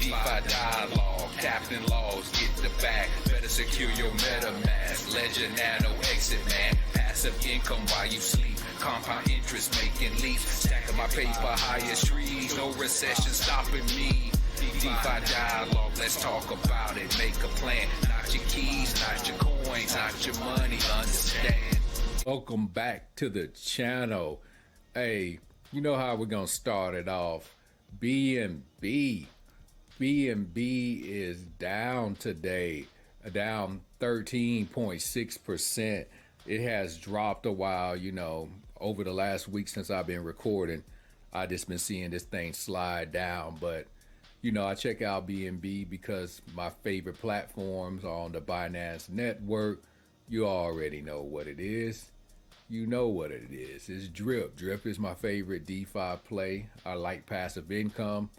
DeFi dialogue, Captain Laws, get the back. Better secure your MetaMask. Ledger Nano exit, man. Passive income while you sleep. Compound interest making leaps. Stacking my paper higher trees. No recession stopping me. DeFi dialogue, let's talk about it. Make a plan. Not your keys, not your coins, not your money. Understand? Welcome back to the channel. Hey, you know how we're gonna start it off. BNB is down today, down 13.6%. It has dropped a while, you know, over the last week since I've been recording. I just been seeing this thing slide down, but you know, I check out BNB because my favorite platforms are on the Binance network. You already know what it is. You know what it is. It's Drip. Drip is my favorite DeFi play. I like passive income,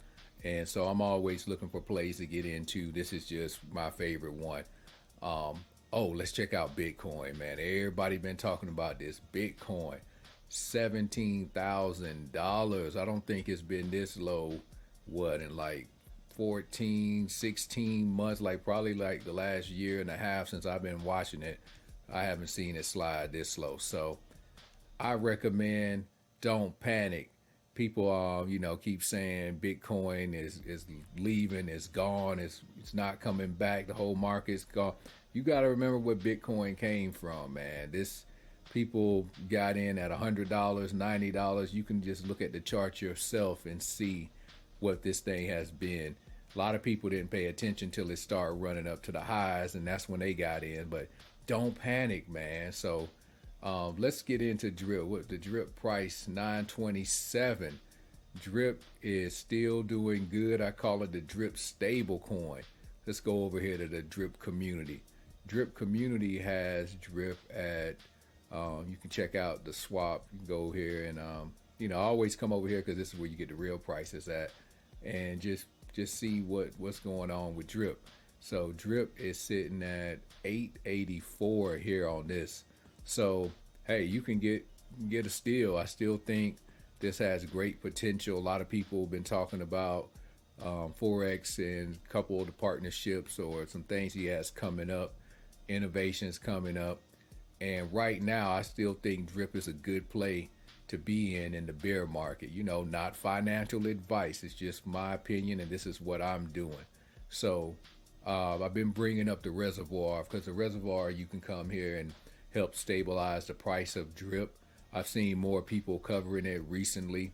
and so I'm always looking for plays to get into. This is just my favorite one. Oh, let's check out Bitcoin, man. Everybody been talking about this. Bitcoin, $17,000. I don't think it's been this low, what, in like 14, 16 months, like probably like the last year and a half since I've been watching it. I haven't seen it slide this slow. So I recommend don't panic. People, you know, keep saying Bitcoin is leaving, it's gone, it's not coming back, the whole market's gone. You got to remember where Bitcoin came from, man. This people got in at $100, $90. You can just look at the chart yourself and see what this thing has been. A lot of people didn't pay attention till it started running up to the highs, and that's when they got in. But don't panic, man. So let's get into Drip. What the Drip price, 927. Drip is still doing good. I call it the Drip stable coin. Let's go over here to the Drip community. Drip community has Drip at, you can check out the swap. You can go here and, you know, I always come over here because this is where you get the real prices at, and just see what's going on with Drip. So Drip is sitting at 884 here on this. So hey, you can get a steal. I still think this has great potential. A lot of people have been talking about Forex and a couple of the partnerships or some things he has coming up, innovations coming up. And right now, I still think Drip is a good play to be in the bear market. You know, not financial advice. It's just my opinion, and this is what I'm doing. So I've been bringing up the reservoir because the reservoir, you can come here and help stabilize the price of Drip. I've seen more people covering it recently,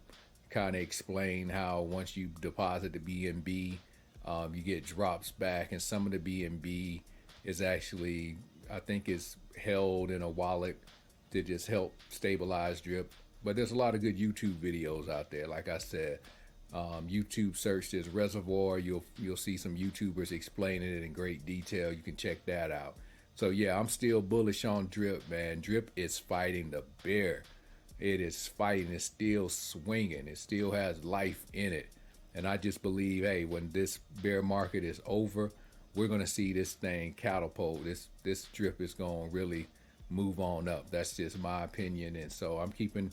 kind of explain how once you deposit the BNB, you get drops back, and some of the BNB is actually, I think, is held in a wallet to just help stabilize Drip. But there's a lot of good YouTube videos out there. Like I said, YouTube search this reservoir. You'll see some YouTubers explaining it in great detail. You can check that out. So yeah, I'm still bullish on Drip, man. Drip is fighting the bear. It is fighting. It's still swinging. It still has life in it. And I just believe, hey, when this bear market is over, we're gonna see this thing catapult. This Drip is gonna really move on up. That's just my opinion. And so I'm keeping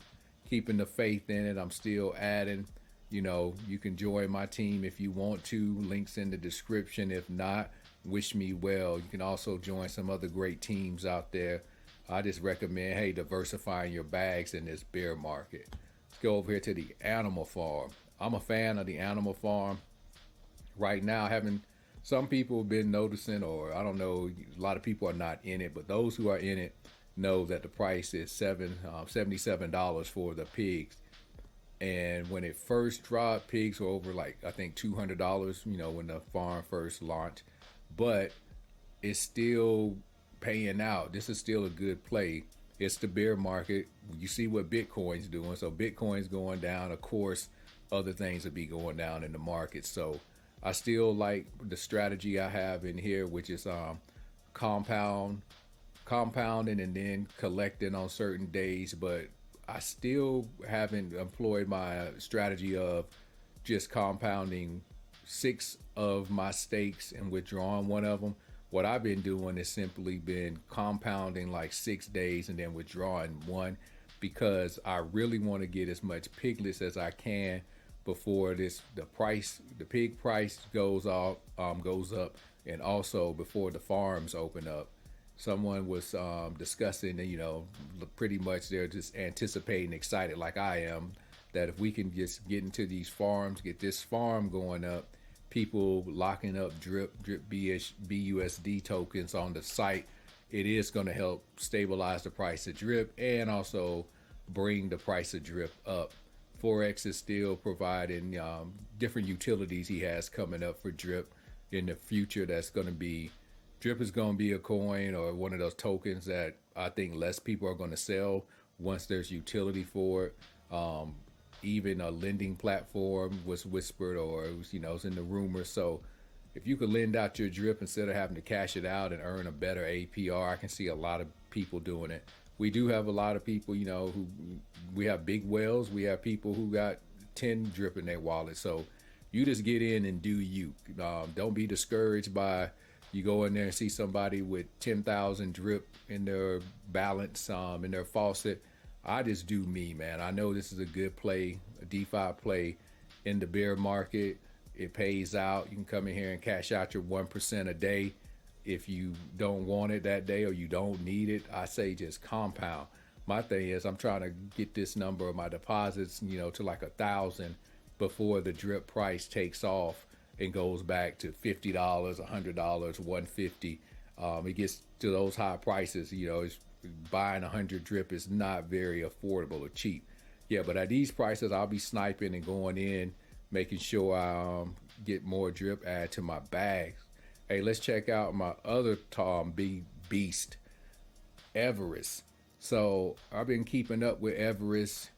the faith in it. I'm still adding. You know, you can join my team if you want to. Links in the description. If not, wish me well. You can also join some other great teams out there. I just recommend, hey, diversifying your bags in this bear market. Let's go over here to the animal farm. I'm a fan of the animal farm. Right now, some people have been noticing, or I don't know, a lot of people are not in it, but those who are in it know that the price is $77 for the pigs. And when it first dropped, pigs were over like, I think $200, you know, when the farm first launched. But it's still paying out. This is still a good play. It's the bear market. You see what Bitcoin's doing. So Bitcoin's going down. Of course, other things will be going down in the market. So I still like the strategy I have in here, which is compounding and then collecting on certain days. But I still haven't employed my strategy of just compounding 6 of my stakes and withdrawing one of them. What I've been doing is simply been compounding like 6 days and then withdrawing one, because I really want to get as much piglets as I can before the pig price goes up, and also before the farms open up. Someone was discussing, pretty much they're just anticipating, excited like I am, that if we can just get into these farms, get this farm going up, people locking up drip BUSD tokens on the site, it is going to help stabilize the price of drip and also bring the price of drip up. Forex is still providing different utilities he has coming up for drip in the future. That's going to be, drip is going to be a coin or one of those tokens that I think less people are going to sell once there's utility for it. Even a lending platform was whispered, or it was, it's in the rumors. So if you could lend out your drip instead of having to cash it out and earn a better APR, I can see a lot of people doing it. We do have a lot of people, who we have big whales. We have people who got 10 drip in their wallet. So you just get in and do you. Don't be discouraged by you go in there and see somebody with 10,000 drip in their balance, in their faucet. I just do me, man. I know this is a good play, a DeFi play in the bear market. It pays out. You can come in here and cash out your 1% a day. If you don't want it that day or you don't need it, I say just compound. My thing is I'm trying to get this number of my deposits, to like 1,000 before the drip price takes off and goes back to $50, $100, $150. It gets to those high prices, it's buying 100 drip is not very affordable or cheap. Yeah, but at these prices, I'll be sniping and going in, making sure I get more drip, add to my bags. Hey, let's check out my other big beast, Avarice. So I've been keeping up with Avarice,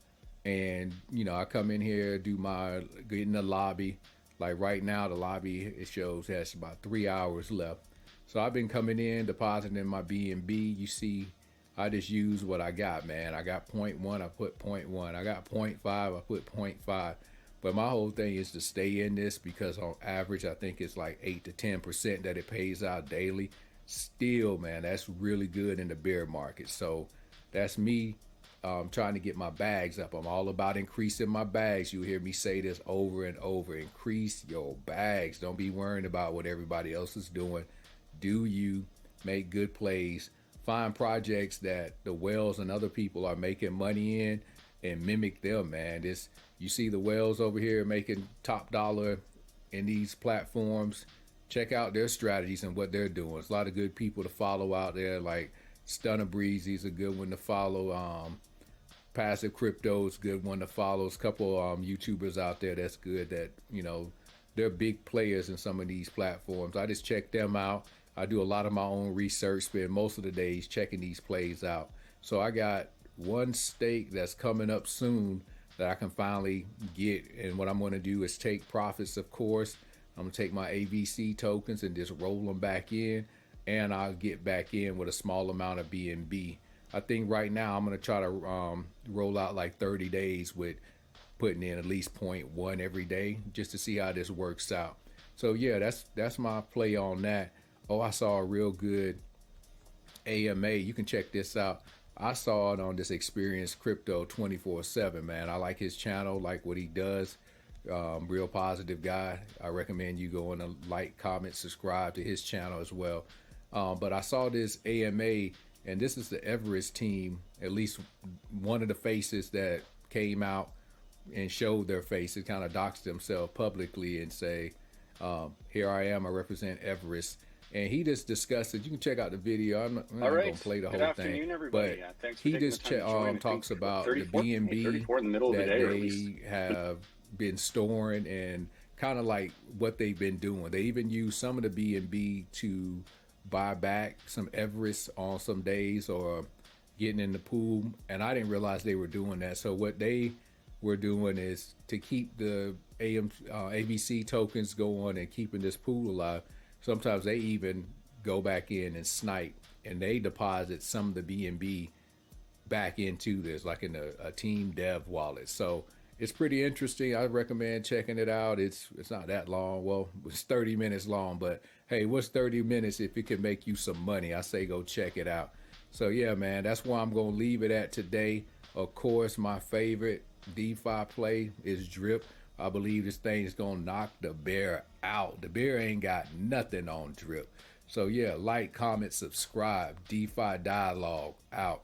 and I come in here, get in the lobby. Like right now, the lobby, it shows has about 3 hours left. So I've been coming in, depositing my BNB. You see, I just use what I got, man. I got 0.1, I put 0.1. I got 0.5, I put 0.5. But my whole thing is to stay in this because on average, I think it's like 8 to 10% that it pays out daily. Still, man, that's really good in the bear market. So that's me trying to get my bags up. I'm all about increasing my bags. You hear me say this over and over. Increase your bags. Don't be worrying about what everybody else is doing. Do you make good plays? Find projects that the whales and other people are making money in and mimic them, man. You see the whales over here making top dollar in these platforms. Check out their strategies and what they're doing. There's a lot of good people to follow out there, like Stunner Breezy's a good one to follow. Passive Crypto's a good one to follow. There's a couple YouTubers out there that's good that, they're big players in some of these platforms. I just check them out. I do a lot of my own research, spend most of the days checking these plays out. So I got one stake that's coming up soon that I can finally get. And what I'm going to do is take profits, of course. I'm going to take my AVC tokens and just roll them back in. And I'll get back in with a small amount of BNB. I think right now I'm going to try to roll out like 30 days with putting in at least 0.1 every day just to see how this works out. So yeah, that's my play on that. Oh, I saw a real good AMA. You can check this out. I saw it on this Experience Crypto 24/7, man. I like his channel, like what he does. Real positive guy. I recommend you go and like, comment, subscribe to his channel as well. But I saw this AMA, and this is the Avarice team, at least one of the faces that came out and showed their faces, kind of doxed themselves publicly and say, here I am, I represent Avarice. And he just discussed it. You can check out the video. I'm not going to play the whole thing. Everybody. But he just talks about the BNB that they have been storing and kind of like what they've been doing. They even use some of the BNB to buy back some Avarice on some days or getting in the pool. And I didn't realize they were doing that. So what they were doing is to keep the AVC tokens going and keeping this pool alive. Sometimes they even go back in and snipe, and they deposit some of the BNB back into this, like in a team dev wallet. So it's pretty interesting. I recommend checking it out. It's not that long. Well, it's 30 minutes long, but hey, what's 30 minutes if it can make you some money? I say go check it out. So yeah, man, that's why I'm going to leave it at today. Of course, my favorite DeFi play is Drip. I believe this thing is gonna knock the bear out. The bear ain't got nothing on drip. So yeah, like, comment, subscribe. DeFi Dialogue out.